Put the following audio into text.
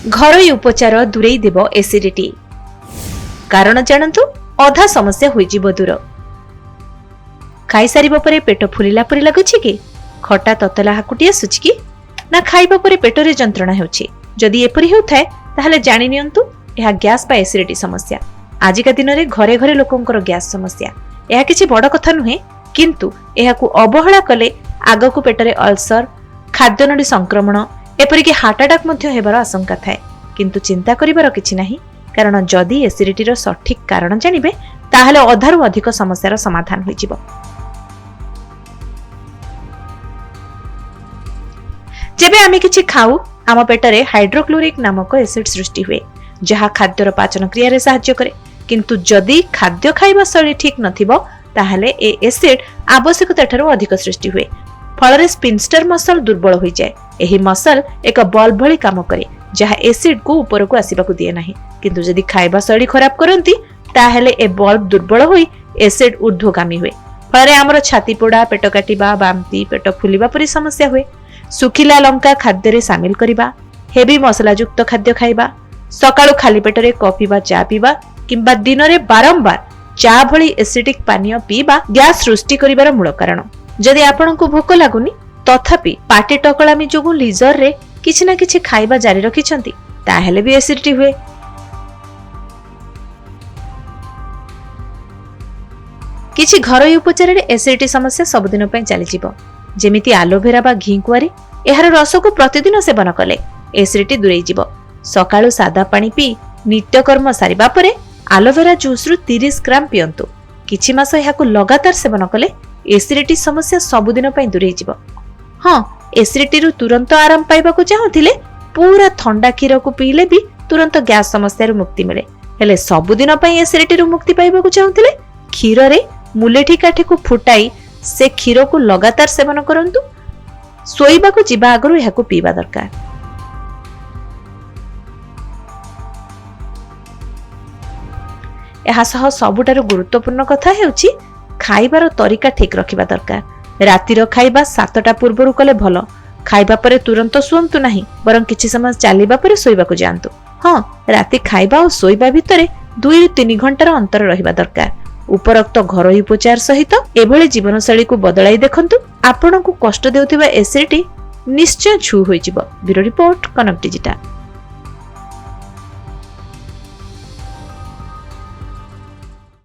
घरोई उपचार दूरेई देव एसिडिटी। कारण जानतु अधा समस्या होइजिबो दूर। खाई सारिबा परे पेट फुलिला परि लागुछि कि खटा ततला हाकुटी आसुछि कि ना खाइबा परे पेटरे जंत्रणा हेउछि। जदि एपरि हेउथाय ताहले जानि नियंतु एहा गैस बा एसिडिटी समस्या। आजिका दिन रे घरे घरे लोकंकर गैस समस्या। एहा किछि बड़ कथा नुहे, किंतु एहाकु अवहेला कले आगकु पेटरे अल्सर, खाद्यनळी संक्रमण एपरिक हार्ट अटैक मध्य हेबार आशंका थाए। किंतु चिंता करिवार किछि नाही, कारण जदि एसिडिटी रो सठिक कारण जानिबे ताहले अधारु अधिक समस्यार समाधान होइजिबो। जेबे आमे किछि खाऊ आम पेटरे हाइड्रोक्लोरिक नामक एसिड सृष्टि हुए, जहा खाद्यर पाचन क्रिया रे सहाय्य करे। किंतु जदि खाद्य खाइबा शैली ठीक नथिबो ताहले ए एसिड आवश्यकता ठारो अधिक सृष्टि हुए। फलरे स्पिन्स्टर मसल दुर्बल होई जाय। एही मसल एक बल्ब भली काम करे, जहा एसिड को ऊपर को आसीबा को दिए नाही। किंतु जदि खाइबा शैली खराब करंती ताहले ए बल्ब दुर्बल होई एसिड ऊर्ध्वगामी हुए। फलरे हमर छाती पोड़ा, पेट काटिबा, बांती, पेट फुलिबा परि समस्या हुए। सुखिला लंका खाद्य रे शामिल करिबा, हेवी मसला युक्त खाद्य खाइबा, सकाळु खाली पेटरे कॉफी बा चा पीबा किंबा दिन रे बारंबार चा भली एसिडिक पानीय पीबा गैस सृष्टि करिवार मूल कारण। जदि आपनकु भोक लागुनी तथापि पाटी टकलामी जोगु लीजर रे किछि ना किछि खाइबा जारी रखिछंती ताहेले भी एसिडिटी हुए। किछि घरोई उपचार रे एसिडिटी समस्या सबदिन पय चली जिवो। जेमिति एलोवेरा बा घी कुआरी एहार रस को प्रतिदिन सेवन कले एसिडिटी दूरेई जिवो। सकाळु सादा पानी पी नित्यकर्म सारिबा परे एलोवेरा जूस रु 30 ग्राम पियंतु। किछि मास एहाकु लगातार सेवन कले एसिडिटी समस्या सबुदिन पय दूरेई जिवो। हां, एसिडिटी रु तुरंत आराम पाइबा को चाहुथिले पूरा ठंडा क्षीर को पीले भी तुरंत गैस समस्या रु मुक्ति मिले। हेले सबुदिन पय एसिडिटी रु मुक्ति पाइबा को चाहुथिले क्षीर रे मुलेठी काठी को फुटाई से क्षीर को लगातार सेवन करंतु। सोइबा को जिबा आगरु एहाकु पीबा दरकार। एहा सह सबुटार गुरुत्वपूर्ण कथा हेउची खाइबार तरीका ठीक रखिबा दरकार। रातिर खाइबा 7टा पूर्वरु कले भलो। खाइबा परे तुरंत सुअंतु नाही, बरं किछि समय चालिबा परे सोइबा को जानतु। हां, राति खाइबा और सोइबा भितरे 2 ରୁ 3 घंटार अंतर रहिबा दरकार। उपरोक्त घरोई उपचार सहित एभଳି जीवनशैली को बदलाई देखंतु। आपनकु कष्ट देउथिबा एसिडिटी निश्चय छु होइजिबो। ब्यूरो रिपोर्ट, कनक डिजिटल।